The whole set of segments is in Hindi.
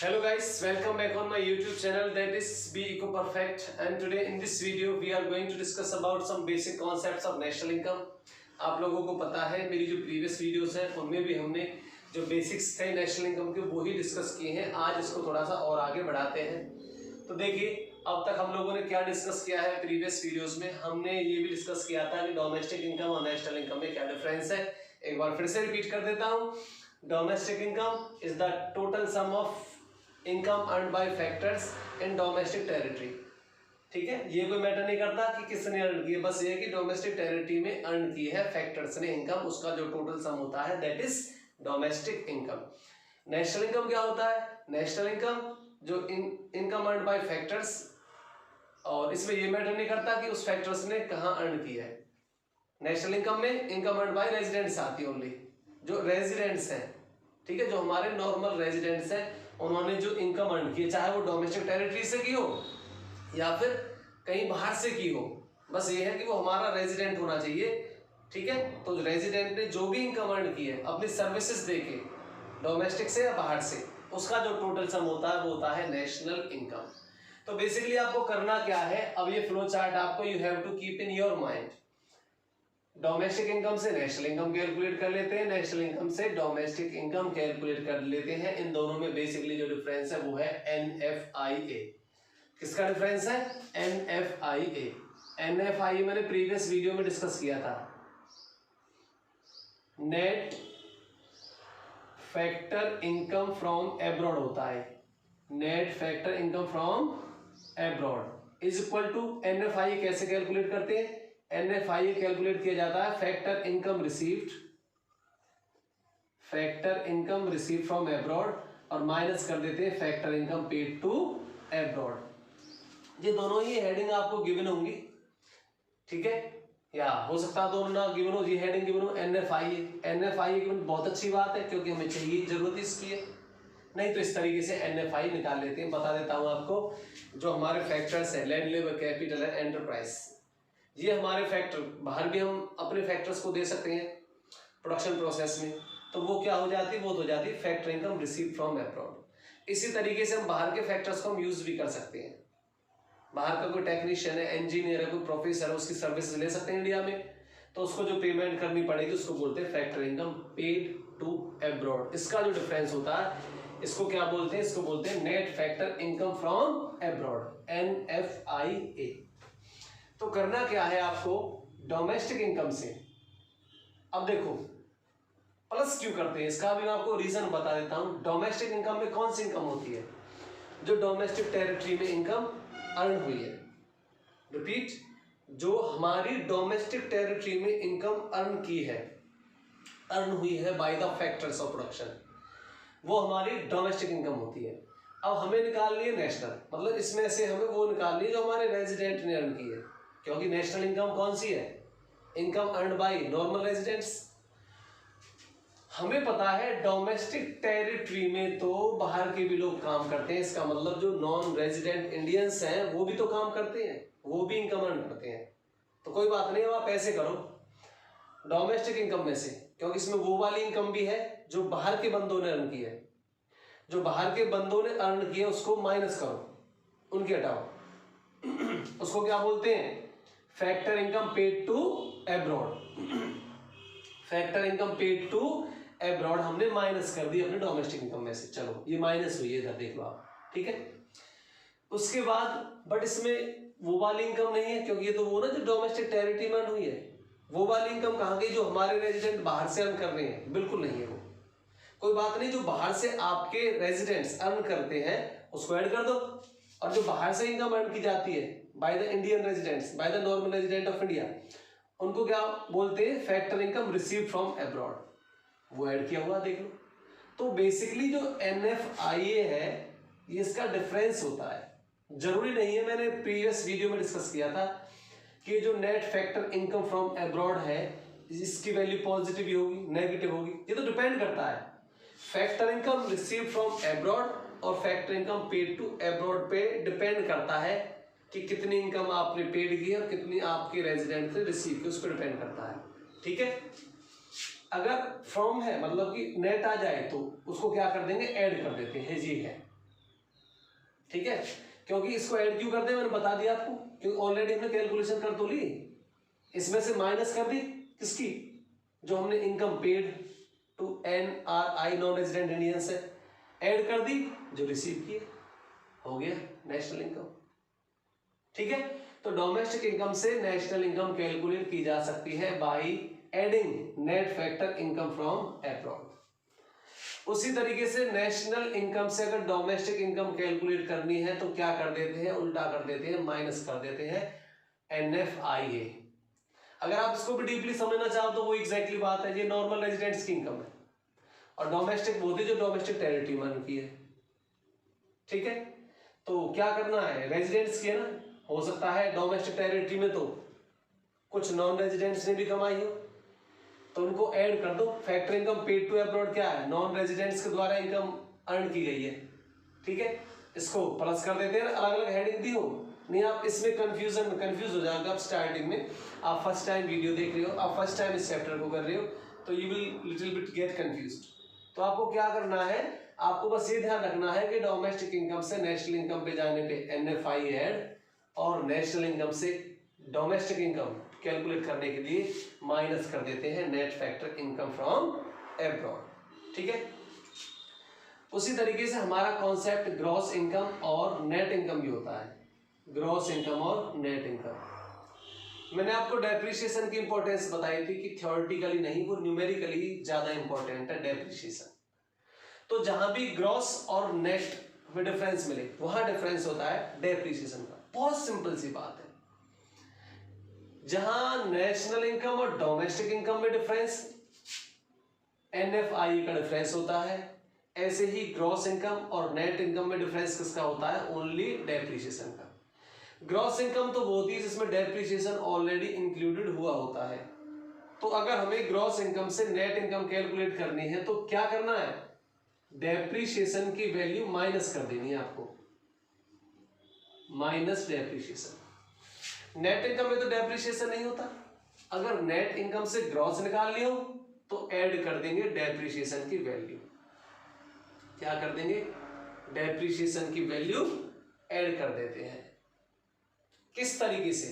Hello guys, welcome back on my YouTube channel, that is Be Eco Perfect, and today in this video we are going to discuss about some basic concepts of national income. आप लोगों को पता है मेरी जो प्रीवियस वीडियोस हैं उनमें भी हमने जो बेसिक्स थे नेशनल इनकम के वो ही डिस्कस किए हैं। आज इसको थोड़ा सा और आगे बढ़ाते हैं। तो देखिए, अब तक हम लोगों ने क्या डिस्कस किया है प्रीवियस वीडियोस में। हमने ये भी डिस्कस किया था कि डोमेस्टिक इनकम और नेशनल इनकम में क्या डिफरेंस है। एक बार फिर से रिपीट कर देता हूँ। Domestic income is the total sum of income earn by factors in domestic territory. ठीक है, ये कोई मैटर नहीं करता कि किसने अर्न की है, बस ये है कि डोमेस्टिक टेरिटरी में अर्न की है फैक्टर्स ने इनकम, उसका जो टोटल सम होता है that is domestic income. National income क्या होता है? नेशनल इनकम जो इनकम अर्न बाय फैक्टर्स, और इसमें ये मैटर नहीं करता कि उस फैक्टर्स ने कहाँ अर्न किया है। नेशनल इनकम में इनकम अर्न बाय रेजिडेंट्स आती है ओनली, जो रेजिडेंट्स हैं। ठीक है, जो हमारे नॉर्मल रेजिडेंट्स हैं उन्होंने जो इनकम अर्न की है, चाहे वो डोमेस्टिक टेरिटरी से की हो या फिर कहीं बाहर से की हो, बस ये है कि वो हमारा रेजिडेंट होना चाहिए। ठीक है, तो रेजिडेंट ने जो भी इनकम अर्न की है अपनी सर्विसेज देके, डोमेस्टिक से या बाहर से, उसका जो टोटल सम होता है वो होता है नेशनल इनकम। तो बेसिकली आपको करना क्या है, अब ये फ्लो चार्ट आपको you have to keep in your mind. Domestic income से नेशनल इनकम कैलकुलेट कर लेते हैं, नेशनल इनकम से डोमेस्टिक इनकम कैलकुलेट कर लेते हैं। इन दोनों में बेसिकली जो डिफरेंस है वो है NFIA। किसका डिफरेंस है? NFIA। NFIA मैंने प्रीवियस वीडियो में डिस्कस किया था। Net factor income from abroad होता है। Net factor income from abroad is equal to NFIA। कैसे कैलकुलेट करते हैं? NFIA कैलकुलेट किया जाता है factor income received, factor income received from abroad, और माइनस कर देते हैं factor income paid to abroad. ये दोनों ही हेडिंग आपको गिवन होंगी। ठीक है, या हो सकता है दोनों ना गिवन हो, ये हेडिंग गिवन हो NFIA गिवन, बहुत अच्छी बात है क्योंकि हमें चाहिए, जरूरत इसकी है। नहीं तो इस तरीके से NFIA निकाल लेते हैं। बता देता हूं आपको, जो हमारे फैक्टर्स है land, labour, capital and enterprise, ये हमारे फैक्टर, बाहर भी हम अपने फैक्टर्स को दे सकते हैं प्रोडक्शन प्रोसेस में, तो वो क्या हो जाती है, वो हो जाती है factor income receive from abroad. इसी तरीके से हम बाहर के फैक्टर्स को हम यूज भी कर सकते हैं। बाहर का कोई टेक्नीशियन है, इंजीनियर है, कोई प्रोफेसर है, उसकी सर्विस ले सकते हैं इंडिया में, तो उसको जो पेमेंट करनी पड़ेगी उसको बोलते हैं factor income paid to abroad. इसका जो डिफरेंस होता है इसको क्या बोलते हैं? इसको बोलते हैं net factor income from abroad, NFIA। तो करना क्या है आपको डोमेस्टिक इनकम से। अब देखो प्लस क्यों करते हैं, इसका भी मैं आपको रीजन बता देता हूं। डोमेस्टिक इनकम में कौन सी इनकम होती है? जो डोमेस्टिक टेरिटरी में इनकम अर्न हुई है। रिपीट, जो हमारी डोमेस्टिक टेरिटरी में इनकम अर्न की है, अर्न हुई है by the factors of production, वो हमारी डोमेस्टिक इनकम होती है। अब हमें निकालनी है नेशनल, मतलब इसमें से हमें वो निकालनी है जो हमारे रेजिडेंट ने अर्न की है, क्योंकि नेशनल इनकम कौन सी है? Income earned by normal residents. हमें पता है डोमेस्टिक टेरिटरी में तो बाहर के भी लोग काम करते हैं, इसका मतलब जो नॉन रेजिडेंट इंडियंस हैं वो भी तो काम करते हैं, वो भी इनकम अर्न करते हैं। तो कोई बात नहीं, आप ऐसे करो डोमेस्टिक इनकम में से, क्योंकि इसमें वो वाली इनकम भी है जो बाहर के बंदों ने अर्न की है। जो बाहर के बंदों ने अर्न किया उसको माइनस करो, उनकी हटाओ। उसको क्या बोलते हैं? Factor income paid to abroad. Factor income paid to abroad हमने माइनस कर दी अपने डोमेस्टिक इनकम में से। चलो ये माइनस हुई है, इधर देख लो आप। ठीक है, उसके बाद बट इसमें वो वाली इनकम नहीं है, क्योंकि ये तो वो ना जो डोमेस्टिक टेरिटरी में अर्न हुई है, वो वाली इनकम कहाँ गई जो हमारे रेजिडेंट बाहर से अर्न कर रहे हैं? बिल्कुल नहीं है वो। कोई बात नहीं, जो बाहर से आपके रेजिडेंट्स अर्न करते हैं उसको ऐड कर दो, और जो बाहर से इनकम अर्न की जाती है by the Indian residents, by the normal resident of India, उनको क्या बोलते हैं? Factor income receive from abroad, वो ऐड किया हुआ देख लो। तो बेसिकली जो NFIA है ये इसका डिफरेंस होता है। जरूरी नहीं है, मैंने प्रीवियस वीडियो में डिस्कस किया था कि जो net factor income from abroad है इसकी वैल्यू पॉजिटिव ही होगी, नेगेटिव होगी, ये तो डिपेंड करता है। Factor income receive from abroad और factor income paid to abroad पे डिपेंड करता है कि कितनी इनकम आपने पेड की है और कितनी आपके रेजिडेंट से रिसीव की, उस पर डिपेंड करता है। ठीक है, अगर फ्रॉम है मतलब कि नेट आ जाए तो उसको क्या कर देंगे? ऐड कर देते हैं, जी है। ठीक है, क्योंकि इसको ऐड क्यों करते हैं मैंने बता दिया आपको, क्योंकि ऑलरेडी हमने कैलकुलेशन कर तो ली, इसमें से माइनस कर दी किसकी, जो हमने income paid to NRI non resident Indian से, ऐड कर दी जो रिसीव किए, हो गया नेशनल इनकम। ठीक है, तो डोमेस्टिक इनकम से नेशनल इनकम कैलकुलेट की जा सकती है by adding net factor income from abroad. उसी तरीके से नेशनल इनकम से अगर डोमेस्टिक इनकम कैलकुलेट करनी है तो क्या कर देते हैं, उल्टा कर देते हैं, माइनस कर देते हैं NFIA। अगर आप इसको भी डीपली समझना चाहो तो वो एग्जैक्टली बात है, ये नॉर्मल रेजिडेंट्स की इनकम है और डोमेस्टिक वो थी जो डोमेस्टिक टेरिटरी में की है। ठीक है, तो क्या करना है, रेजिडेंट्स की है ना, हो सकता है डोमेस्टिक टेरिटरी में तो कुछ नॉन रेजिडेंट्स ने भी कमाई हो तो उनको ऐड कर दो। Factor income paid to abroad क्या है, नॉन रेजिडेंट्स के द्वारा इनकम अर्न की गई है। ठीक है, इसको प्लस कर देते हैं, अलग अलग हेडिंग दी हो, नहीं आप इसमें कंफ्यूज हो जाएगा। आप स्टार्टिंग में आप फर्स्ट टाइम वीडियो देख रहे हो, आप फर्स्ट टाइम इस चैप्टर को कर रहे हो तो you will little bit gate confused. तो आपको क्या करना है, आपको बस ये ध्यान रखना है कि डोमेस्टिक इनकम से नेशनल इनकम पे जाने पे NFI ऐड और नेशनल इनकम से डोमेस्टिक इनकम कैलकुलेट करने के लिए माइनस कर देते हैं net factor income from abroad. ठीक है, उसी तरीके से हमारा कॉन्सेप्ट ग्रॉस इनकम और नेट इनकम भी होता है, ग्रॉस इनकम और नेट इनकम। मैंने आपको डेप्रिसिएशन की इंपॉर्टेंस बताई थी कि थ्योरेटिकली नहीं, वो न्यूमेरिकली ज्यादा इंपॉर्टेंट है डेप्रिसिएशन। तो जहां भी ग्रॉस और नेट में डिफरेंस मिले वहां डिफरेंस होता है डेप्रिसिएशन का। बहुत सिंपल सी बात है, जहां नेशनल इनकम और डोमेस्टिक इनकम में डिफरेंस NFI का डिफरेंस होता है, ऐसे ही ग्रॉस इनकम और नेट इनकम में डिफरेंस किसका होता है, ओनली डेप्रिसिएशन का। ग्रॉस इनकम तो वो होती है जिसमें डेप्रिसिएशन ऑलरेडी इंक्लूडेड हुआ होता है। तो अगर हमें ग्रॉस इनकम से नेट इनकम कैलकुलेट करनी है तो क्या करना है, डेप्रिसिएशन की वैल्यू माइनस कर देनी है आपको, माइनस डेप्रिसिएशन। नेट इनकम में तो डेप्रिसिएशन नहीं होता, अगर नेट इनकम से ग्रॉस निकाल लियो तो ऐड कर देंगे डेप्रिसिएशन की वैल्यू। क्या कर देंगे, डेप्रिसिएशन की वैल्यू ऐड कर देते हैं। किस तरीके से,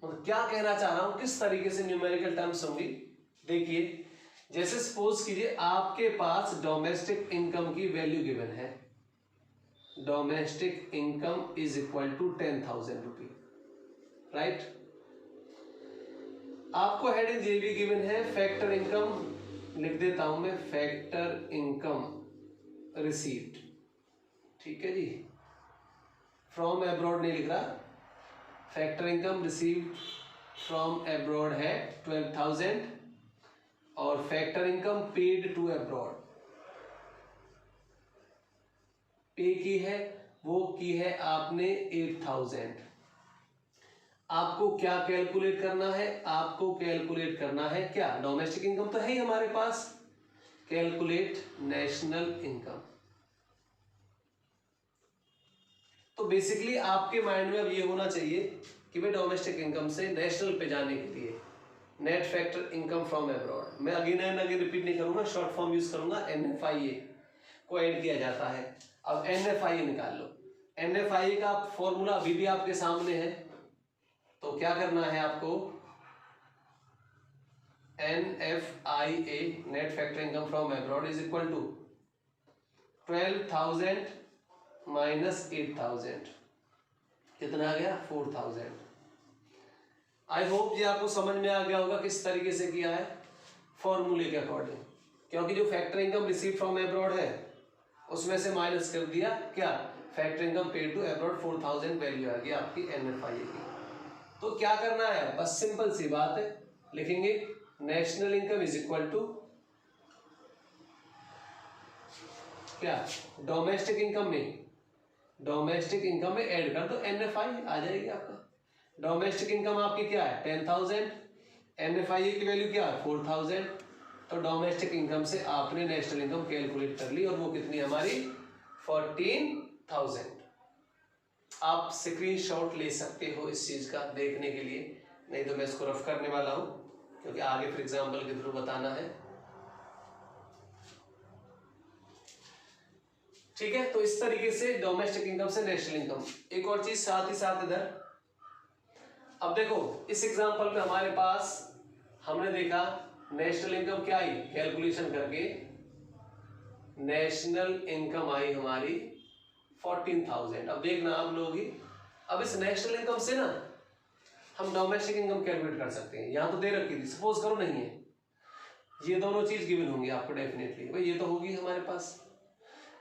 मतलब क्या कहना चाह रहा हूं, किस तरीके से न्यूमेरिकल टर्म्स होंगी, देखिए जैसे सपोज कीजिए आपके पास डोमेस्टिक इनकम की वैल्यू गिवन है, domestic income is equal to 10,000 rupee, right. आपको हेडिंग ये भी गिवन है फैक्टर इनकम, लिख देता हूं मैं फैक्टर इनकम रिसीव्ड, ठीक है जी, फ्रॉम अब्रॉड नहीं लिख रहा, factor income received from abroad है 12,000 और factor income paid to abroad, pay की है वो की है आपने 8,000। आपको क्या कैलकुलेट करना है, आपको कैलकुलेट करना है क्या, डोमेस्टिक इनकम तो है ही हमारे पास, कैलकुलेट नेशनल इनकम। तो बेसिकली आपके माइंड में अब ये होना चाहिए कि भाई डोमेस्टिक इनकम से नेशनल पे जाने के लिए net factor income from abroad, मैं अगेन एंड अगेन रिपीट नहीं करूंगा, शॉर्ट फॉर्म यूज करूंगा, NFIA को ऐड किया जाता है। अब NFIA निकाल लो, NFIA का फॉर्मूला अभी भी आपके सामने है, तो क्या करना है आपको, NFIA net factor income from abroad is equal to 12,000 minus 8,000, कितना आ गया 4,000। आई होप ये आपको समझ में आ गया होगा किस तरीके से किया है, फॉर्मूले के अकॉर्डिंग, क्योंकि जो factor income receive from abroad है उसमें से माइनस कर दिया क्या, factor income paid to abroad 4,000 value आ गई आपकी NFIA की। तो क्या करना है, बस सिंपल सी बात है, लिखेंगे national income is equal to क्या, डोमेस्टिक इनकम में ऐड कर दो NFI आ जाएगी आपका। डोमेस्टिक इनकम आपकी क्या है 10,000, NFIA की वैल्यू क्या है 4,000, तो डोमेस्टिक इनकम से आपने नेशनल इनकम कैलकुलेट कर ली और वो कितनी हमारी 14,000। आप स्क्रीनशॉट ले सकते हो इस चीज का देखने के लिए, नहीं तो मैं इसको रफ करने वाला हूं क्योंकि आगे फिर एग्जाम्पल के थ्रू बताना है। ठीक है, तो इस तरीके से डोमेस्टिक इनकम से नेशनल इनकम। एक और चीज साथ ही साथ इधर, अब देखो इस एग्जांपल में हमारे पास हमने देखा नेशनल इनकम क्या आई, कैलकुलेशन करके नेशनल इनकम आई हमारी 14,000। अब देखना आप लोग ही, अब इस नेशनल इनकम से ना हम डोमेस्टिक इनकम कैलकुलेट कर सकते हैं। यहां तो दे रखी थी, सपोज करो नहीं है, ये दोनों चीज गिवन होंगी आपको डेफिनेटली, भाई ये तो होगी हमारे पास।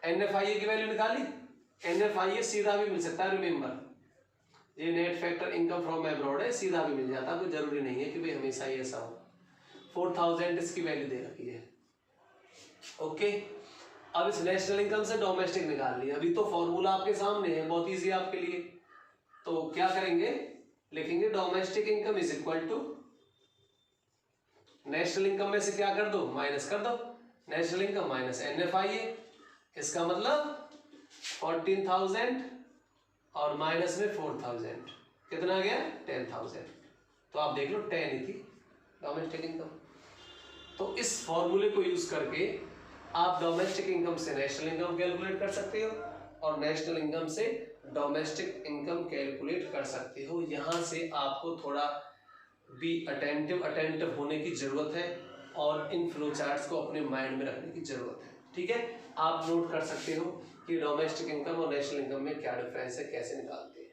NFIA की वैल्यू निकाली, NFIA सीधा भी मिल सकता है, रिमेंबर ये net factor income from abroad है, सीधा भी मिल जाता है, कोई जरूरी नहीं है कि भाई हमेशा ही ऐसा हो। 4,000 इसकी वैल्यू दे रखी है। ओके, अब इस नेशनल इनकम से डोमेस्टिक निकाल लिया। अभी तो फॉर्मूला आपके सामने है, बहुत इजी आपके लिए। तो क्या करेंगे, लिखेंगे domestic income is equal to national income में से क्या कर दो, माइनस कर दो, नेशनल इनकम माइनस NFIA। इसका मतलब 14,000 और माइनस में 4,000 कितना गया, 10,000। तो आप देख लो 10 ही थी डोमेस्टिक इनकम। तो इस फॉर्मूले को यूज करके आप डोमेस्टिक इनकम से नेशनल इनकम कैलकुलेट कर सकते हो और नेशनल इनकम से डोमेस्टिक इनकम कैलकुलेट कर सकते हो। यहां से आपको थोड़ा भी अटेंटिव होने की जरूरत है और इन फ्लो चार्ट्स को अपने माइंड में रखने की जरूरत है। ठीक है, आप नोट कर सकते हो कि डोमेस्टिक इनकम और नेशनल इनकम में क्या डिफरेंस है, कैसे निकालते हैं।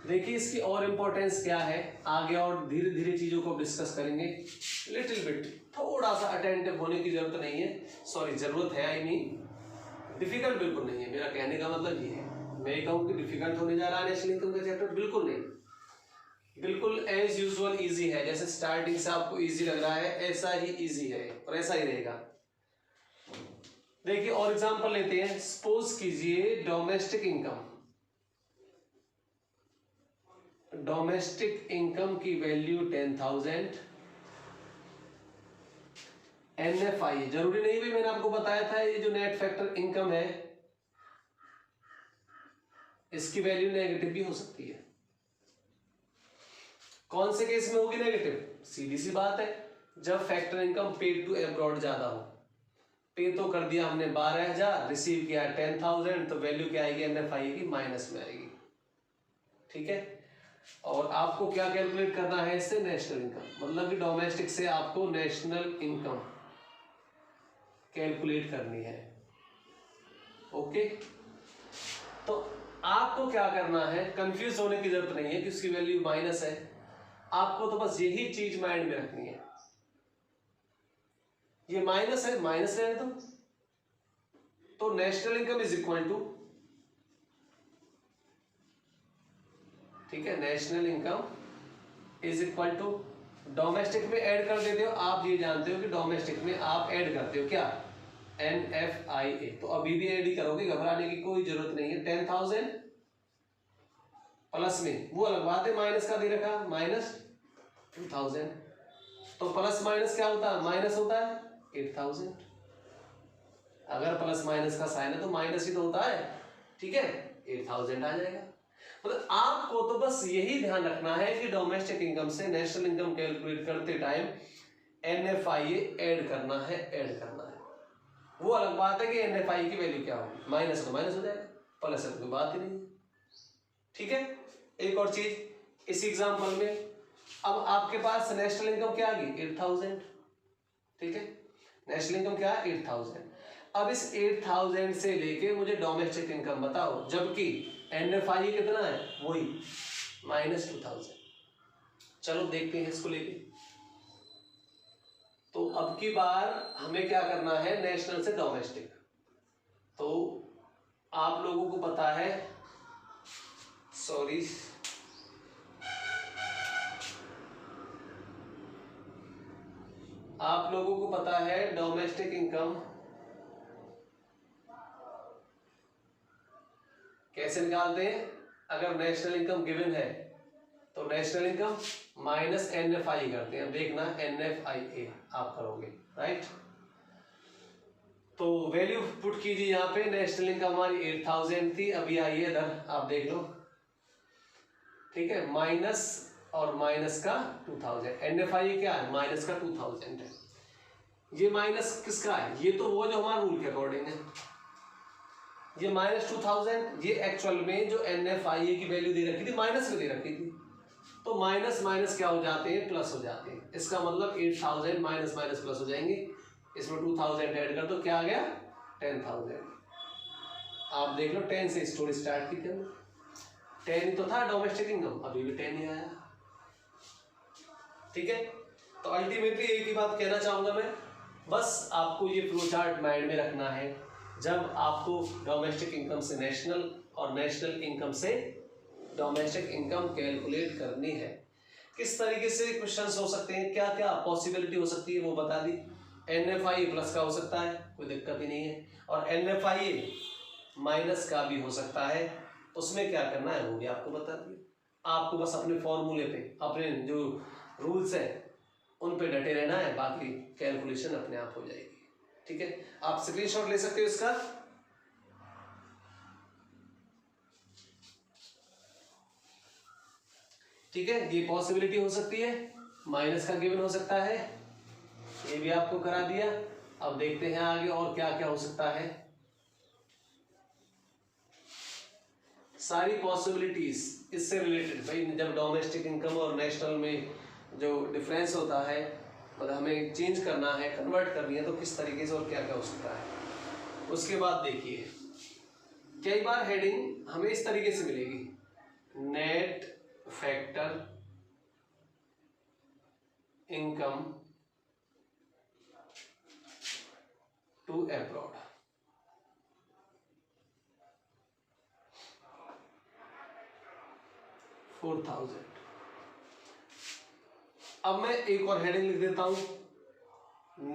देखिए इसकी और इंपॉर्टेंस क्या है, आगे और धीरे धीरे चीजों को डिस्कस करेंगे। लिटिल बिट थोड़ा सा अटेंटिव होने की जरूरत नहीं है, सॉरी जरूरत है, आई मीन डिफिकल्ट बिल्कुल नहीं है। मेरा कहने का मतलब ये है, मैं ये कहूँ कि डिफिकल्ट होने जा रहा है नेशनल इनकम का चैप्टर, बिल्कुल नहीं, बिल्कुल एज यूजुअल इजी है। जैसे स्टार्टिंग से आपको इजी लग रहा है ऐसा ही इजी है और ऐसा ही रहेगा। देखिए और एग्जांपल लेते हैं, सपोज कीजिए डोमेस्टिक इनकम की वैल्यू 10,000, NFIA जरूरी नहीं भी, मैंने आपको बताया था ये जो नेट फैक्टर इनकम है इसकी वैल्यू नेगेटिव भी हो सकती है। कौन से केस में होगी नेगेटिव, सीधी सी बात है, जब factor income paid to abroad ज्यादा हो। पे तो कर दिया हमने 12,000, रिसीव किया 10,000, तो वैल्यू क्या आएगी NFIA की, माइनस में आएगी। ठीक है, और आपको क्या कैलकुलेट करना है इससे, नेशनल इनकम, मतलब कि डोमेस्टिक से आपको नेशनल इनकम कैलकुलेट करनी है। ओके, तो आपको क्या करना है, कंफ्यूज होने की जरूरत नहीं है कि उसकी वैल्यू माइनस है, आपको तो बस यही चीज माइंड में रखनी है, ये माइनस है, माइनस रहने दो। तो national income is equal to, ठीक है, national income is equal to, domestic में ऐड कर देते हो, आप ये जानते हो कि डोमेस्टिक में आप ऐड करते हो क्या, NFIA, तो अभी भी ऐड ही करोगे, घबराने की कोई जरूरत नहीं है। 10,000 प्लस में वो अलग बात है, माइनस का दे रखा, माइनस 2,000, तो प्लस माइनस क्या होता है, माइनस होता है 8,000। अगर प्लस माइनस का साइन है तो माइनस ही तो होता है, ठीक है, 8,000 आ जाएगा। मतलब आपको तो बस यही ध्यान रखना है कि डोमेस्टिक इनकम से नेशनल इनकम कैलकुलेट करते टाइम NFIA ऐड करना है, ऐड करना है। वो अलग बात है कि NFIA की वैल्यू क्या होगी, माइनस तो माइनस हो जाएगा, प्लस है तो कोई बात ही नहीं। ठीक है, एक और चीज इस एग्जांपल में, अब आपके पास नेशनल इनकम क्या आ गई, 8,000, ठीक है, नेशनल इनकम क्या है 8,000। अब इस 8,000 से लेके मुझे डोमेस्टिक इनकम बताओ, जबकि NFIA कितना है, वही -2,000। चलो देखते हैं इसको लेके। तो अब की बार हमें क्या करना है, नेशनल से डोमेस्टिक। तो आप लोगों को पता है, सॉरी आप लोगों को पता है डोमेस्टिक इनकम कैसे निकालते हैं। अगर नेशनल इनकम गिवन है तो नेशनल इनकम माइनस NFIA करते हैं, देखना NFIA आप करोगे, राइट। तो वैल्यू पुट कीजिए यहाँ पे, नेशनल इनकम हमारी 8,000 थी, अभी आई है इधर, आप देख लो, ठीक है, माइनस और माइनस का 2000। NFI क्या है? माइनस का 2000 है। ये माइनस किसका है? ये तो वो जो हमारा रूल के अकॉर्डिंग है। ये माइनस 2000, ये एक्चुअल में जो NFIA की वैल्यू दे रखी थी माइनस में दे रखी थी, तो माइनस माइनस क्या हो जाते हैं? प्लस हो जाते हैं। इसका मतलब 8000 माइनस माइनस प्लस हो जाएंगे। इसमें 2000 ऐड कर दो, क्या आ गया? 10000। आप देख लो 10 से स्टोरी स्टार्ट की थी हमने, 10 ही तो था डोमेस्टिक इनकम, अभी भी 10 ही आया। ठीक है, तो अल्टीमेटली एक ही बात कहना चाहूंगा मैं, बस आपको ये फ्लो चार्ट माइंड में रखना है। जब आपको डोमेस्टिक इनकम से नेशनल और नेशनल इनकम से डोमेस्टिक इनकम कैलकुलेट करनी है, किस तरीके से क्वेश्चंस हो सकते हैं, क्या क्या पॉसिबिलिटी हो सकती है वो बता दी। NFI प्लस का हो सकता है, कोई दिक्कत ही नहीं है, और NFI माइनस का भी हो सकता है। उसमें क्या करना है वो भी आपको बता दिया। आपको बस अपने फॉर्मूले पे, अपने जो रूल्स है उन पे डटे रहना है, बाकी कैलकुलेशन अपने आप हो जाएगी। ठीक है, आप स्क्रीनशॉट ले सकते हो इसका। ठीक है, ये पॉसिबिलिटी हो सकती है, माइनस का गिवन हो सकता है, ये भी आपको करा दिया। अब देखते हैं आगे और क्या क्या हो सकता है। सारी पॉसिबिलिटीज इससे रिलेटेड, भाई जब डोमेस्टिक इनकम और नेशनल में जो डिफरेंस होता है, मतलब हमें चेंज करना है, कन्वर्ट करनी है, तो किस तरीके से और क्या क्या हो सकता है। उसके बाद देखिए, कई बार हेडिंग हमें इस तरीके से मिलेगी, net factor income to abroad. $4000। अब मैं एक और हेडिंग लिख देता हूं,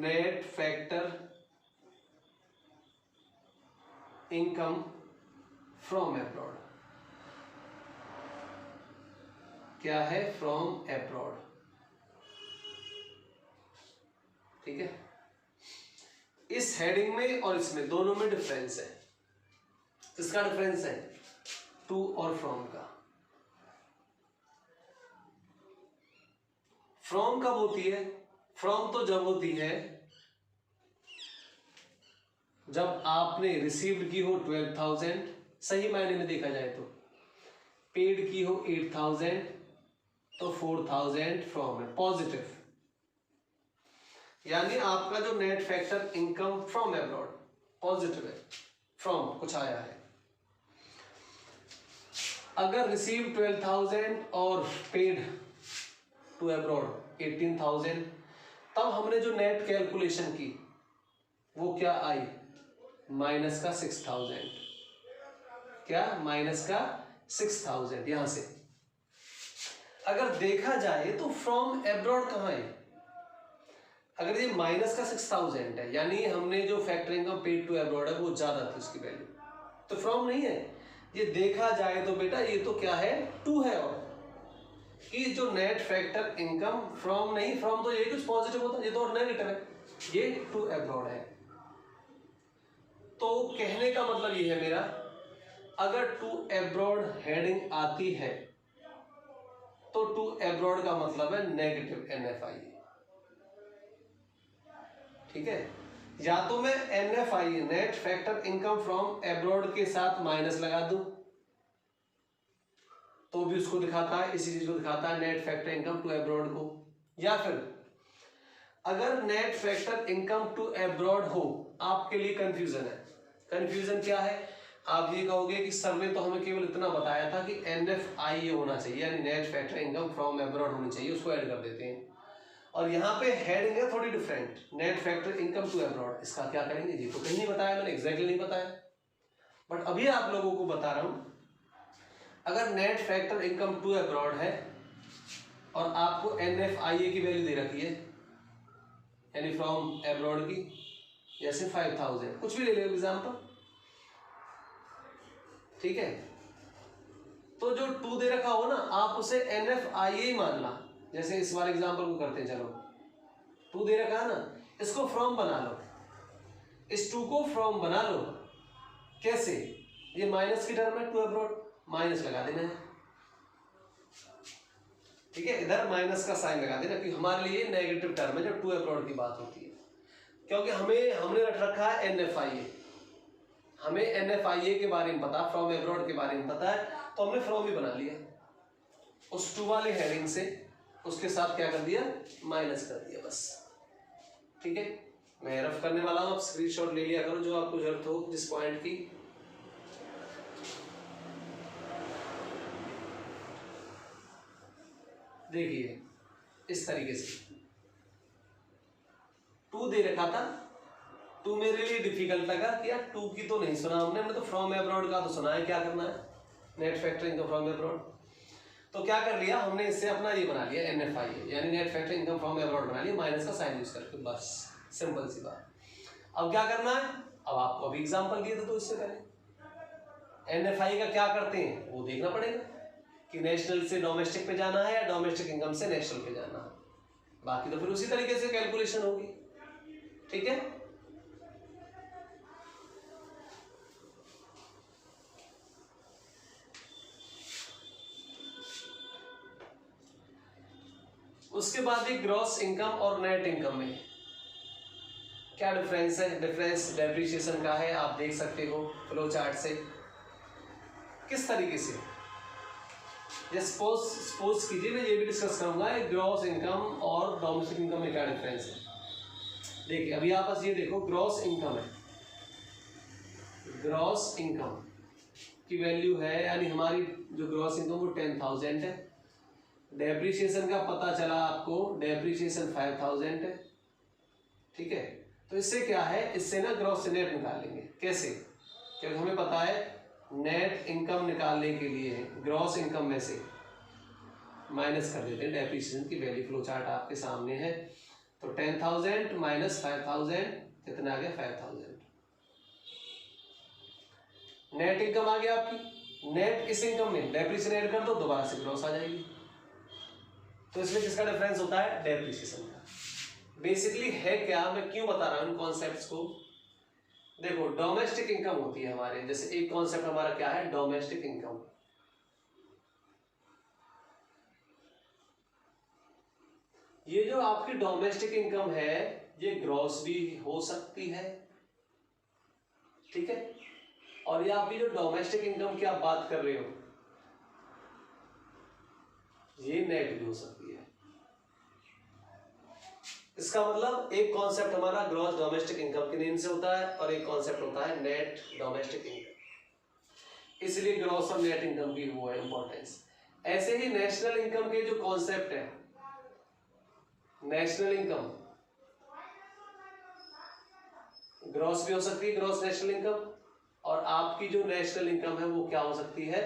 net factor income from abroad. क्या है? From abroad. ठीक है, इस हेडिंग में और इसमें दोनों में डिफरेंस है। किसका डिफरेंस है? टू और फ्रॉम का। फ्रॉम कब होती है? फ्रॉम तो जब होती है जब आपने रिसीव्ड की हो 12,000, सही मायने में देखा जाए तो, पेड की हो 8,000, तो 4,000 फ्रॉम है, पॉजिटिव। यानी आपका जो net factor income from abroad positive है, फ्रॉम कुछ आया है। अगर रिसीव 12,000 और पेड टू अब्रॉड 18,000, तब हमने जो नेट कैलकुलेशन की वो क्या आई? माइनस का 6,000। क्या? माइनस का 6,000। यहां से अगर देखा जाए तो फ्रॉम अब्रॉड कहां है? अगर ये माइनस का 6,000 है, यानी हमने जो factor income paid to abroad है वो ज्यादा थी उसकी वैल्यू, तो फ्रॉम नहीं है। ये देखा जाए तो बेटा ये तो क्या है? टू है। और कि जो नेट फैक्टर इनकम फ्रॉम नहीं, फ्रॉम तो ये कुछ पॉजिटिव होता है, ये तो और नेगेटिव है, ये टू अब्रॉड है। तो कहने का मतलब ये है मेरा, अगर टू अब्रॉड हेडिंग आती है तो टू अब्रॉड का मतलब है नेगेटिव NFI। ठीक है, या तो मैं NFI net factor income from abroad के साथ माइनस लगा दूं तो भी उसको दिखाता है, इसी चीज को दिखाता है, net factor income to abroad को। या फिर अगर net factor income to abroad हो, आपके लिए कंफ्यूजन है। कंफ्यूजन क्या है? आप ये कहोगे कि सर ने तो हमें केवल इतना बताया था कि NFI होना चाहिए, यानी net factor income from abroad होनी चाहिए, उसको ऐड कर देते हैं। और यहाँ पे हेडिंग है थोड़ी different, net factor income to abroad. इसका क्या करेंगे जी? तो कहीं नहीं बताया मैंने, एग्जैक्टली नहीं बताया, बट अभी आप लोगों को बता रहा हूं। अगर net factor income to abroad है और आपको NFIA की वैल्यू दे रखी है, यानी फ्रॉम अब्रॉड की, जैसे 5,000, कुछ भी ले लो एग्जाम्पल, ठीक है, तो जो टू दे रखा हो ना, आप उसे NFIA मानना। जैसे इस बार एग्जाम्पल को करते हैं, चलो टू दे रखा है ना, इसको फ्रॉम बना लो, इस टू को फ्रॉम बना लो। कैसे? ये माइनस की टर्म है, टू अब्रॉड, माइनस लगा देना है। ठीक है, इधर माइनस का साइन लगा देना, क्योंकि हमारे लिए नेगेटिव टर्म है जब टू अब्रॉड की बात होती है। क्योंकि हमने रख रखा है NFIA, हमें NFIA के बारे में पता, फ्रॉम अब्रॉड के बारे में पता है, तो हमने फ्रॉम ही बना लिया उस टू वाले हेडिंग से, उसके साथ क्या कर दिया, माइनस कर दिया बस। ठीक है, मैं रफ करने वाला हूँ, आप स्क्रीनशॉट ले लिया करो जो आपको जरूरत हो जिस पॉइंट की। देखिए इस तरीके से 2 दे रखा था, 2 मेरे लिए डिफिकल्ट लगा कि यार 2 की तो नहीं सुना हमने तो फ्रॉम अब्रॉड का तो सुना है, क्या करना है, net factor income from abroad. तो क्या कर लिया हमने, इससे अपना ये बना लिया NFIA, यानी net factor income from abroad बना लिया, माइनस का साइन यूज करके, बस सिंपल सी बात। अब क्या करना है, अब आपको अभी एग्जांपल दिए थे तो इससे पहले NFI का क्या करते हैं वो देखना पड़ेगा कि नेशनल से डोमेस्टिक पे जाना है या डोमेस्टिक इनकम से नेशनल पे जाना है, बाकी तो फिर उसी तरीके से कैलकुलेशन होगी। ठीक है, उसके बाद एक ग्रॉस इनकम और नेट इनकम में क्या डिफरेंस है, डिफरेंस डेप्रिसिएशन का है, आप देख सकते हो फ्लो चार्ट से किस तरीके से। सपोज कीजिए मैं ये भी डिस्कस करूंगा ग्रॉस इनकम और डोमेस्टिक इनकम में क्या डिफरेंस है। देखिए अभी आप बस ये देखो, ग्रॉस इनकम है, ग्रॉस इनकम की वैल्यू है, यानी हमारी जो ग्रॉस इनकम वो 10,000 है, डेप्रिसिएशन का पता चला आपको, डेप्रिसिएशन 5,000 है। ठीक है, तो इससे क्या है, इससे ना ग्रॉस से नेट निकालेंगे, कैसे, क्योंकि हमें पता है नेट इनकम निकालने के लिए ग्रॉस इनकम में से माइनस कर देते हैं डेप्रिसिएशन की वैल्यू। फ्लो चार्ट आपके सामने है, तो 10,000 माइनस 5,000 कितना आ गया, 5,000। नेट इनकम आ गया आपकी, नेट इस इनकम में डेप्रिसिएशन ऐड कर दो, दोबारा से ग्रॉस आ जाएगी। तो इसमें किसका डिफरेंस होता है, डेप्रिसिएशन का। बेसिकली है क्या, मैं क्यों बता रहा हूं इन कॉन्सेप्ट्स को। देखो डोमेस्टिक इनकम होती है हमारे, जैसे एक कॉन्सेप्ट हमारा क्या है, डोमेस्टिक इनकम। ये जो आपकी डोमेस्टिक इनकम है ये ग्रॉस भी हो सकती है, ठीक है, और ये आपकी जो डोमेस्टिक इनकम की आप बात कर रहे हो ये नेट भी हो सकती है। इसका मतलब एक कॉन्सेप्ट हमारा ग्रॉस डोमेस्टिक इनकम के नेम से होता है और एक कॉन्सेप्ट होता है नेट डोमेस्टिक इनकम, इसलिए ग्रॉस और नेट इनकम की वो है इंपॉर्टेंस। ऐसे ही नेशनल इनकम के जो कॉन्सेप्ट है, नेशनल इनकम ग्रॉस भी हो सकती है, ग्रॉस नेशनल इनकम, और आपकी जो नेशनल इनकम है वो क्या हो सकती है,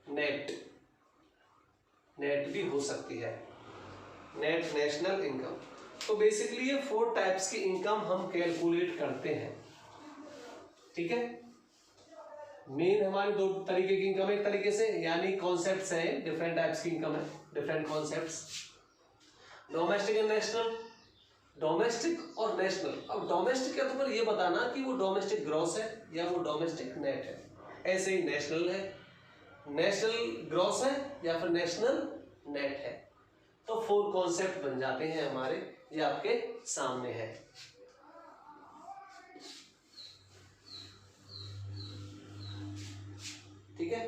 नेट, नेट भी हो सकती है, नेट नेशनल इनकम। तो बेसिकली ये 4 टाइप्स की इनकम हम कैलकुलेट करते हैं। ठीक है, मेन हमारे 2 तरीके की इनकम, एक तरीके से यानी कॉन्सेप्ट्स हैं, डिफरेंट टाइप्स की इनकम है, different concepts, domestic and national, domestic और नेशनल। अब डोमेस्टिक के तो ये बताना कि वो डोमेस्टिक ग्रॉस है या वो डोमेस्टिक नेट है। ऐसे ही नेशनल है, नेशनल ग्रॉस है या फिर नेशनल नेट है। तो 4 कॉन्सेप्ट बन जाते हैं हमारे, ये आपके सामने है। ठीक है,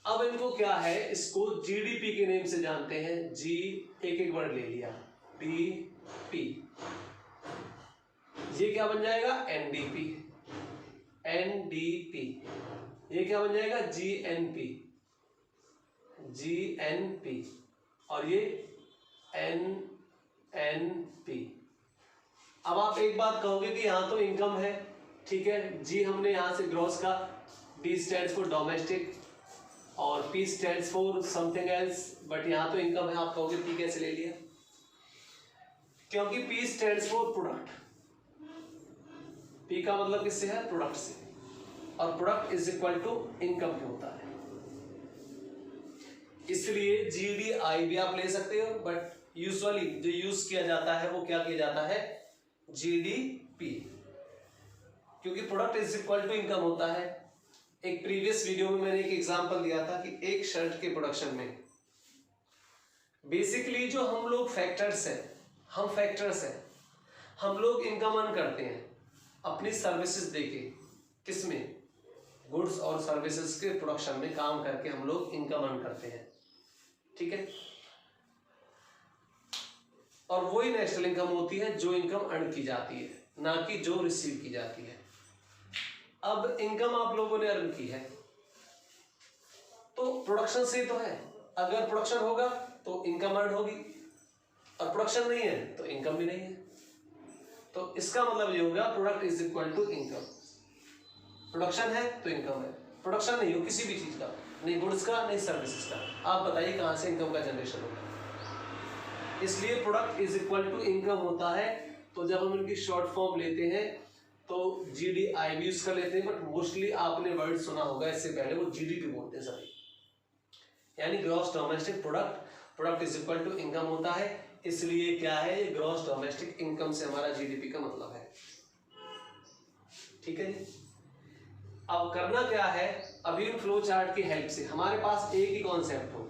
अब इनको क्या है, इसको जीडीपी के नेम से जानते हैं। जी एक एक वर्ड ले लिया, डीपी, ये क्या बन जाएगा, एनडीपी, एनडीपी, ये क्या बन जाएगा, जीएनपी, जीएनपी, और ये एनएनपी। अब आप एक बात कहोगे कि यहां तो इनकम है, ठीक है जी, हमने यहां से ग्रॉस का, डी स्टैंड्स फॉर डोमेस्टिक और P stands for something else, but यहां तो इनकम है। आप कहोगे पी कैसे ले लिया, क्योंकि P stands for product, P का मतलब किससे है, प्रोडक्ट से, और product is equal to income के होता है, इसलिए जीडीआई भी आप ले सकते हो, बट यूजुअली जो यूज किया जाता है वो क्या किया जाता है, जीडीपी, क्योंकि product is equal to income होता है। एक प्रीवियस वीडियो में मैंने एक एग्जांपल दिया था कि एक शर्ट के प्रोडक्शन में बेसिकली जो हम लोग फैक्टर्स हैं, हम लोग इनकम अर्न करते हैं अपनी सर्विसेज देके, किसमें, गुड्स और सर्विसेज के प्रोडक्शन में काम करके हम लोग इनकम अर्न करते हैं, ठीक है। और वही नेशनल इनकम होती है जो इनकम अर्न की जाती है, ना कि जो रिसीव की जाती है। अब इनकम आप लोगों ने अर्न की है तो प्रोडक्शन से तो है, अगर प्रोडक्शन होगा तो इनकम अर्न होगी, और प्रोडक्शन नहीं है तो इनकम भी नहीं है। तो इसका मतलब ये होगा product is equal to income. Production है तो इनकम है, प्रोडक्शन नहीं हो किसी भी चीज का, नहीं गुड्स का नहीं सर्विसेज का, आप बताइए कहां से इनकम का जनरेशन होगा। इसलिए product is equal to income होता है। तो जब हम इनकी शॉर्ट फॉर्म लेते हैं तो GDI भी यूज कर लेते हैं, बट मोस्टली आपने वर्ड सुना होगा इससे पहले, वो GDP बोलते हैं सभी, यानी gross domestic product. Product is equal to income होता है, इसलिए क्या है, ग्रॉस डोमेस्टिक इनकम से हमारा GDP का मतलब है, ठीक है जी। अब करना क्या है, अभी इन फ्लो चार्ट की हेल्प से हमारे पास एक ही कॉन्सेप्ट हो,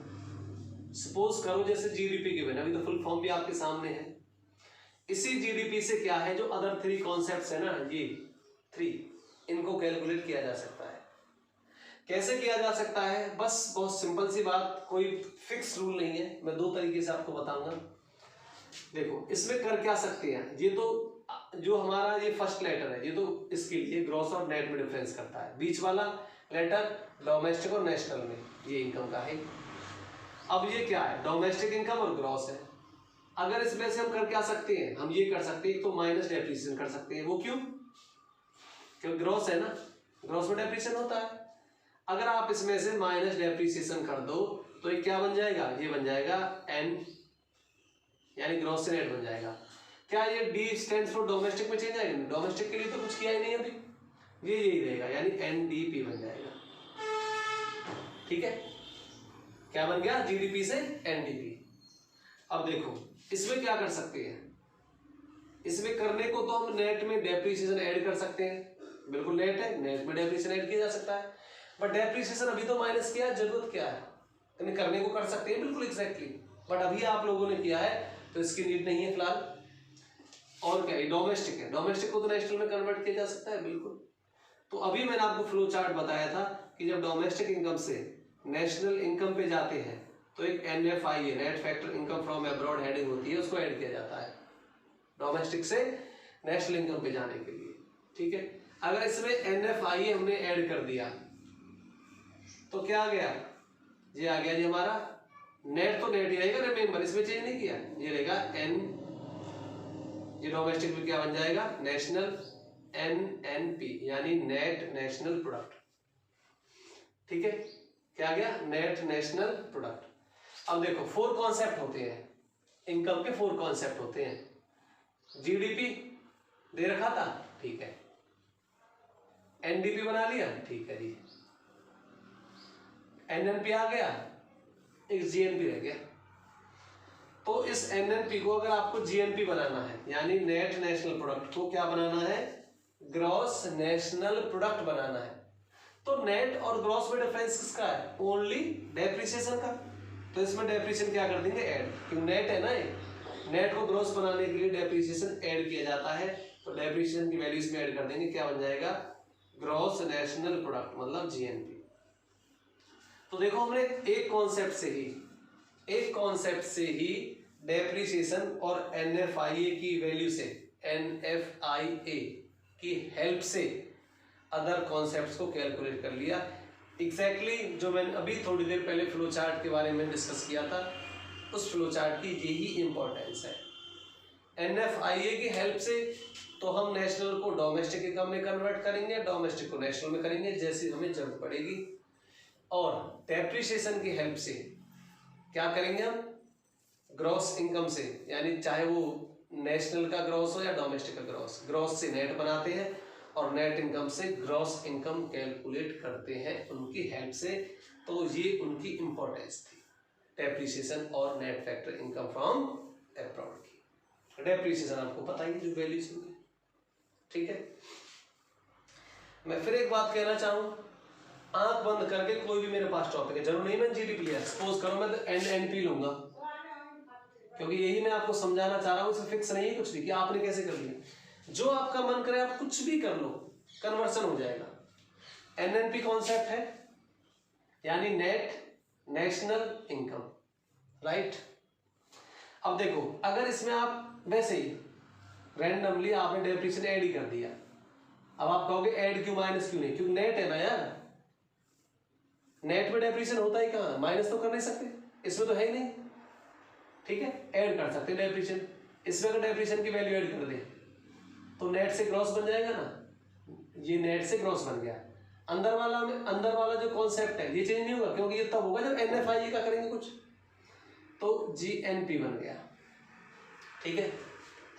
सपोज करो जैसे GDP गिवन है, अभी तो फुल फॉर्म भी आपके सामने है। इसी GDP से क्या है, जो अदर 3 कॉन्सेप्ट्स है ना, ये 3, इनको कैलकुलेट किया जा सकता है। कैसे किया जा सकता है, बस बहुत सिंपल सी बात, कोई फिक्स रूल नहीं है, मैं 2 तरीके से आपको बताऊंगा। देखो इसमें कर क्या सकते हैं, ये तो जो हमारा ये फर्स्ट लेटर है, ये तो इसके लिए ग्रॉस और नेट में डिफरेंस करता है, बीच वाला लेटर डोमेस्टिक और नेशनल में ये इनकम का है। अब ये क्या है, डोमेस्टिक इनकम और ग्रॉस है। अगर इसमें से हम कर क्या सकते हैं, हम ये कर सकते हैं, एक तो माइनस डेप्रिसिएशन कर सकते हैं, वो क्यों, क्योंकि ग्रॉस है ना, ग्रॉस में डेप्रिसिएशन होता है। अगर आप इसमें से माइनस डेप्रिसिएशन कर दो तो ये क्या बन जाएगा, ये बन जाएगा N, यानी ग्रॉस से नेट बन जाएगा। क्या ये D स्टैंड्स फॉर डोमेस्टिक में चेंज आएगा, डोमेस्टिक के लिए तो कुछ किया ही नहीं अभी, ये यही रहेगा, यानी NDP बन जाएगा, ठीक है। क्या बन गया, GDP से NDP। अब देखो इसमें क्या कर सकते हैं, इसमें करने को तो हम नेट में डेप्रिसिएशन ऐड कर सकते हैं, बिल्कुल नेट है, नेट में डेप्रिसिएशन ऐड किया जा सकता है, बट डेप्रिसिएशन अभी तो माइनस किया, जरूरत क्या है, करने को कर सकते हैं बिल्कुल एग्जैक्टली, बट अभी आप लोगों ने किया है तो इसकी नीड नहीं है फिलहाल। और क्या है, डोमेस्टिक है, डोमेस्टिक को तो नेशनल में कन्वर्ट किया जा सकता है बिल्कुल। तो अभी मैंने आपको फ्लो चार्ट बताया था कि जब डोमेस्टिक इनकम से नेशनल इनकम पे जाते हैं तो एक NFI net factor income from abroad heading होती है, उसको ऐड किया जाता है डोमेस्टिक से नेशनल इनकम पे जाने के लिए, ठीक है। अगर इसमें NFI हमने ऐड कर दिया तो क्या आ गया, ये आ गया जी हमारा नेट, तो नेट ही रहेगा, रिमेंबर इसमें चेंज नहीं किया, ये रहेगा N, ये डोमेस्टिक में क्या बन जाएगा, नेशनल NNP, यानी नेट नेशनल प्रोडक्ट, ठीक है। क्या आ गया, नेट नेशनल प्रोडक्ट। अब देखो 4 कॉन्सेप्ट होते हैं इनकम के, 4 कॉन्सेप्ट होते हैं। GDP दे रखा था, ठीक है, NDP बना लिया, ठीक है जी, NNP आ गया, एक GNP रह गया। तो इस NNP को अगर आपको GNP बनाना है, यानी नेट नेशनल प्रोडक्ट को क्या बनाना है, ग्रॉस नेशनल प्रोडक्ट बनाना है, तो नेट और ग्रॉस में डिफरेंस किसका है, ओनली डेप्रिसिएशन का। तो इसमें डेप्रिसिएशन क्या कर देंगे, ऐड, क्योंकि नेट है ना, ये नेट को ग्रॉस बनाने के लिए डेप्रिसिएशन ऐड किया जाता है, तो डेप्रिसिएशन की वैल्यू इसमें ऐड कर देंगे, क्या बन जाएगा, ग्रॉस नेशनल प्रोडक्ट मतलब GNP। तो देखो हमने एक कॉन्सेप्ट से ही डेप्रिसिएशन और NFIA की वैल्यू से, NFIA की हेल्प से अदर कॉन्सेप्ट्स को कैलकुलेट कर लिया। एग्जैक्टली जो मैंने अभी थोड़ी देर पहले फ्लो चार्ट के बारे में डिस्कस किया था, उस फ्लो चार्ट की यही इंपॉर्टेंस है। NFIA की हेल्प से तो हम नेशनल को डोमेस्टिक इनकम में कन्वर्ट करेंगे, डोमेस्टिक को नेशनल में करेंगे जैसी हमें जरूरत पड़ेगी, और डेप्रिसिएशन की हेल्प से क्या करेंगे हम, ग्रॉस इनकम से, यानी चाहे वो नेशनल का ग्रॉस हो या डोमेस्टिक का ग्रॉस, ग्रॉस से नेट बनाते हैं और नेट इनकम से ग्रॉस इनकम कैलकुलेट करते हैं उनकी हेल्प से। तो ये उनकी इंपॉर्टेंस थी, डेप्रिसिएशन और net factor income from abroad की। डेप्रिसिएशन आपको पता ही जो वैल्यूज होंगे, ठीक है। मैं फिर एक बात कहना चाहूँ, आंख बंद करके कोई भी मेरे पास टॉपिक है, जरूर नहीं मैं GDP लिया, सपोज करो मैं NNP लूंगा, क्योंकि यही मैं आपको समझाना चाह रहा हूँ, इसमें फिक्स नहीं है कुछ भी कि आपने कैसे कर लिया। जो आपका मन करे आप कुछ भी कर लो, कन्वर्सन हो जाएगा। एनएनपी कॉन्सेप्ट है, यानी नेट नेशनल इनकम, राइट। अब देखो, अगर इसमें आप वैसे ही रैंडमली आपने डेप्रिसिएशन ऐड ही कर दिया, अब आप कहोगे ऐड क्यों, माइनस क्यों नहीं, क्योंकि नेट है ना यार, नेट में डेप्रिसिएशन होता ही कहाँ, माइनस तो कर नहीं सकते, इसमें तो है ही नहीं, ठीक है। ऐड कर सकते डेप्रिसिएशन, इसमें अगर डेप्रिसिएशन की वैल्यू ऐड कर दे तो नेट से ग्रॉस बन जाएगा ना, ये नेट से ग्रॉस बन गया। अंदर वाला जो कॉन्सेप्ट है ये चेंज नहीं होगा, क्योंकि ये तब होगा जब एनएफआई का करेंगे कुछ, तो जीएनपी बन गया, ठीक है।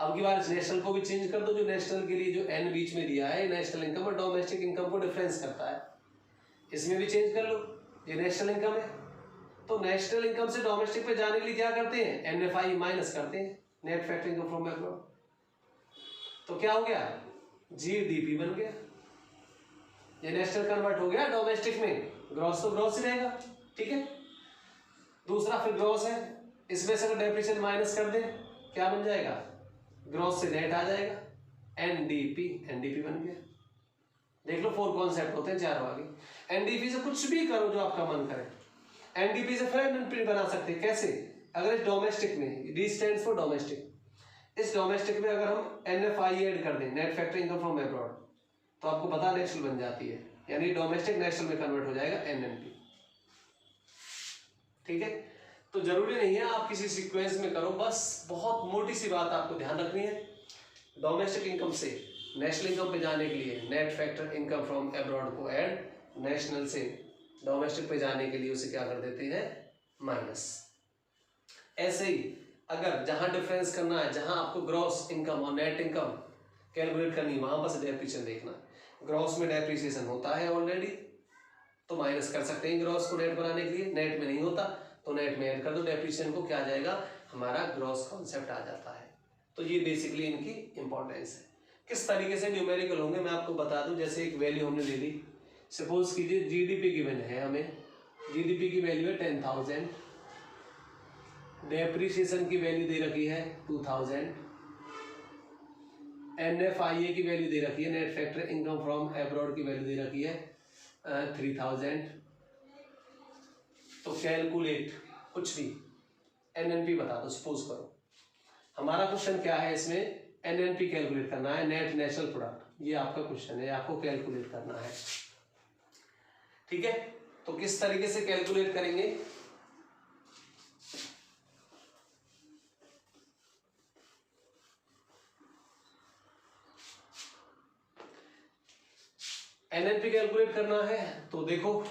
अब की बार नेशनल को भी चेंज कर दो, जो नेशनल के लिए जो एन बीच में दिया है, नेशनल इनकम और डोमेस्टिक इनकम को डिफरेंस करता है, इसमें भी चेंज कर लो, ये नेशनल इनकम है, तो नेशनल इनकम से डोमेस्टिक पे जाने के लिए क्या करते हैं, एनएफआई माइनस करते हैं, net factor income from abroad, तो क्या हो गया, जीडीपी बन गया। ये नेशनल कन्वर्ट हो गया डोमेस्टिक में, ग्रॉस तो ग्रॉस ही रहेगा, ठीक है। दूसरा फिर ग्रॉस है, इसमें से अगर डेप्रिसिएशन माइनस कर दें क्या बन जाएगा, ग्रॉस से नेट आ जाएगा, एनडीपी, एनडीपी बन गया। देख लो 4 कॉन्सेप्ट होते हैं, 4 आगे। एनडीपी से कुछ भी करो जो आपका मन करे, एनडीपी से फिर एनएनपी बना सकते हैं, कैसे, अगर इस डोमेस्टिक में, डी स्टैंड्स फॉर डोमेस्टिक, इस डोमेस्टिक में अगर हम एनएफआई ऐड कर दें, net factor income from abroad, तो आपको पता नेशनल बन जाती है, यानी डोमेस्टिक नेशनल में कन्वर्ट हो जाएगा एनएनपी, ठीक है। तो जरूरी नहीं है आप किसी सीक्वेंस में करो, बस बहुत मोटी सी बात आपको ध्यान रखनी है, डोमेस्टिक इनकम से नेशनल इनकम पे जाने के लिए net factor income from abroad को ऐड, नेशनल से डोमेस्टिक पे जाने के लिए उसे क्या कर देते हैं, माइनस। ऐसे ही अगर जहां डिफरेंस करना है, जहां आपको ग्रॉस इनकम और नेट इनकम कैलकुलेट करनी है, वहां बस डेप्रिसिएशन देखना, ग्रॉस में डेप्रिसिएशन होता है ऑलरेडी, तो माइनस कर सकते हैं ग्रॉस को नेट बनाने के लिए, नेट में नहीं होता तो नेट में ऐड कर दो डेप्रिसिएशन को, क्या आ जाएगा, हमारा ग्रॉस कॉन्सेप्ट आ जाता है। तो ये बेसिकली इनकी इंपॉर्टेंस है। किस तरीके से न्यूमेरिकल होंगे मैं आपको बता दूं, जैसे एक वैल्यू हमने ले ली, सपोज कीजिए जीडीपी गिवन है, हमें जीडीपी की वैल्यू है 10,000, डेप्रिसिएशन की वैल्यू दे रखी है 2000, एनएफआईए की वैल्यू दे रखी है, net factor income from abroad की वैल्यू दे रखी है 3000। तो कैलकुलेट कुछ भी, एनएनपी बता दो, सपोज करो हमारा क्वेश्चन क्या है, इसमें एनएनपी कैलकुलेट करना है, नेट नेशनल प्रोडक्ट, ये आपका क्वेश्चन है, आपको कैलकुलेट करना है, ठीक है। तो किस तरीके से कैलकुलेट करेंगे, एनएनपी कैलकुलेट करना है, तो देखो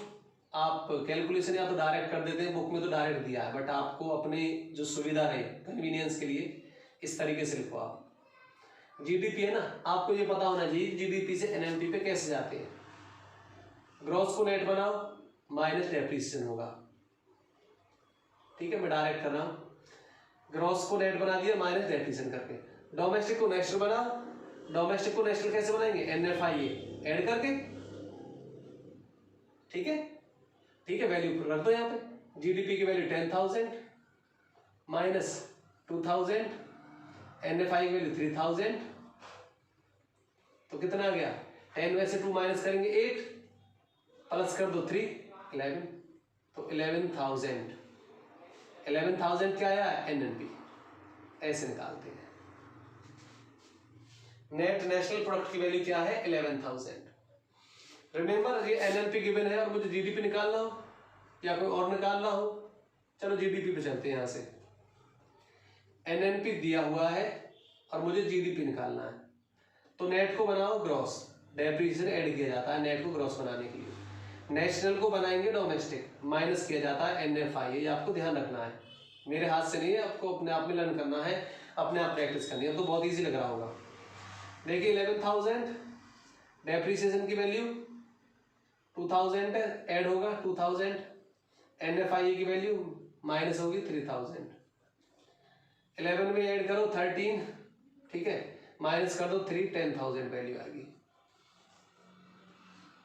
आप कैलकुलेशन या तो डायरेक्ट कर देते हैं, बुक में तो डायरेक्ट दिया है, बट आपको अपनी जो सुविधा रहे कन्वीनियंस के लिए इस तरीके से लिखो आप, जीडीपी है ना, आपको ये पता होना चाहिए जीडीपी से एनएनपी पे कैसे जाते हैं, ग्रॉस को नेट बनाओ माइनस डेप्रिसिएशन होगा, ठीक है। मैं डायरेक्ट कर रहा हूं, ग्रॉस को नेट बना दिया माइनस डेप्रिसिएशन करके, डोमेस्टिक को नेशनल बनाओ, डोमेस्टिक को नेशनल कैसे बनाएंगे, एनएफआईए ऐड करके, ठीक है, ठीक है। वैल्यू रख दो यहाँ पे, जीडीपी की वैल्यू 10,000 माइनस 2000, एनएफआई की वैल्यू 3000, तो कितना आ गया, 10 में से 2 माइनस करेंगे 8, प्लस कर दो 3, 11, तो 11,000, 11,000 क्या आया, एनएनपी, ऐसे निकालते हैं। नेट नेशनल प्रोडक्ट की वैल्यू क्या है, 11,000। रिमेंबर ये एनएनपी गिवन है और मुझे जीडीपी निकालना हो या कोई और निकालना हो, चलो जीडीपी पे चलते हैं, यहां से एनएनपी दिया हुआ है और मुझे जीडीपी निकालना है, तो नेट को बनाओ ग्रॉस, डेप्रिसिएशन ऐड किया जाता है नेट को ग्रॉस बनाने के लिए, नेशनल को बनाएंगे डोमेस्टिक, माइनस किया जाता है एनएफआई, ये आपको ध्यान रखना है, मेरे हाथ से नहीं है, आपको अपने आप में लर्न करना है, अपने आप प्रैक्टिस करनी है, तो बहुत ईजी लग रहा होगा। देखिए 11,000, डेप्रिसिएशन की वैल्यू 2000 ऐड होगा 2000, एनएफआई की वैल्यू माइनस होगी 3000, 11 में ऐड करो 13, ठीक है, माइनस कर दो 3, 10,000 वैल्यू आ गई,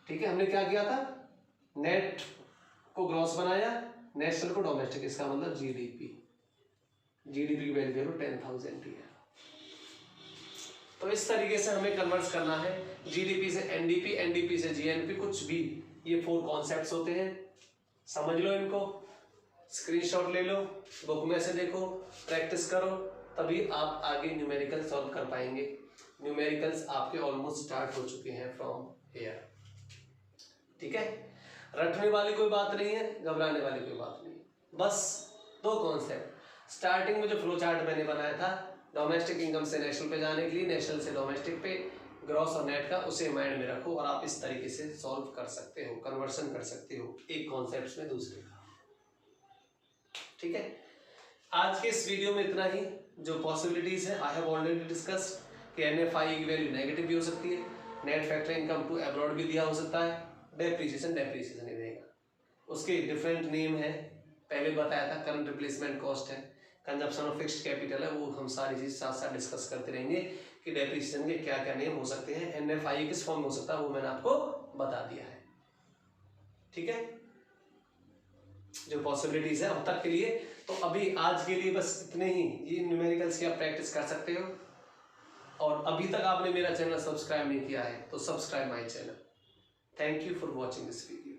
ठीक है। हमने क्या किया था, नेट को ग्रॉस बनाया, नेशनल को डोमेस्टिक, इसका मतलब जीडीपी, जीडीपी की वैल्यू 10,000 ही है। तो इस तरीके से हमें कन्वर्ट करना है जीडीपी से एनडीपी, एनडीपी से जीएनपी, कुछ भी। ये 4 कॉन्सेप्ट्स होते हैं, समझ लो इनको, स्क्रीनशॉट ले लो, बुक में से देखो, प्रैक्टिस करो, तभी आप आगे न्यूमेरिकल सॉल्व कर पाएंगे। न्यूमेरिकल्स आपके ऑलमोस्ट स्टार्ट हो चुके हैं फ्रॉम हियर। ठीक है, रटने वाली कोई बात नहीं है, घबराने वाली कोई बात नहीं, बस 2 कॉन्सेप्ट। स्टार्टिंग में जो फ्लो चार्ट मैंने बनाया था डोमेस्टिक इनकम से नेशनल पे जाने के लिए, नेशनल से डोमेस्टिक पे, ग्रॉस और नेट का, उसे माइंड में रखो और आप इस तरीके से सॉल्व कर सकते हो, कन्वर्सन कर सकते हो एक कॉन्सेप्ट में दूसरे का। ठीक है, आज के इस वीडियो में इतना ही। जो पॉसिबिलिटीज है आई हैव ऑलरेडी डिस्कस्ड कि एनएफआई की वैल्यू नेगेटिव भी हो सकती है, net factor income to abroad भी दिया हो सकता है, डेप्रिसिएशन ही रहेगा, उसके डिफरेंट नेम है, पहले बताया था, करंट रिप्लेसमेंट कॉस्ट है, कंजप्शन ऑफ फिक्स्ड कैपिटल है, वो हम सारी चीज साथ साथ डिस्कस करते रहेंगे कि डेप्रिसिएशन के क्या क्या नेम हो सकते हैं, एनएफआई किस फॉर्म में हो सकता है वो मैंने आपको बता दिया है। ठीक है, जो पॉसिबिलिटीज है अब तक के लिए। तो अभी आज के लिए बस इतने ही, ये न्यूमेरिकल्स की आप प्रैक्टिस कर सकते हो। और अभी तक आपने मेरा चैनल सब्सक्राइब नहीं किया है तो subscribe my channel. Thank you for watching this video.